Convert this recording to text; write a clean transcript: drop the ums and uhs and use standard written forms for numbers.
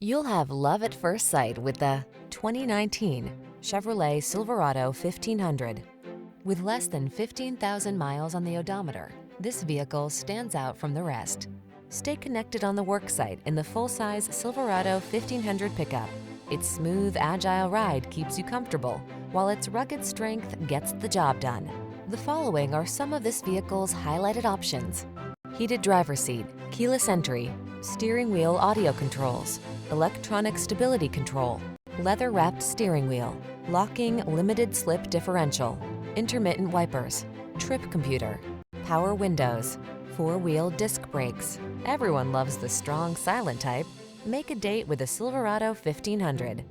You'll have love at first sight with the 2019 Chevrolet Silverado 1500. With less than 15,000 miles on the odometer, this vehicle stands out from the rest. Stay connected on the worksite in the full-size Silverado 1500 pickup. Its smooth, agile ride keeps you comfortable, while its rugged strength gets the job done. The following are some of this vehicle's highlighted options: heated driver's seat, keyless entry, steering wheel audio controls, electronic stability control, leather-wrapped steering wheel, locking limited slip differential, intermittent wipers, trip computer, power windows, four-wheel disc brakes. Everyone loves the strong, silent type. Make a date with a Silverado 1500.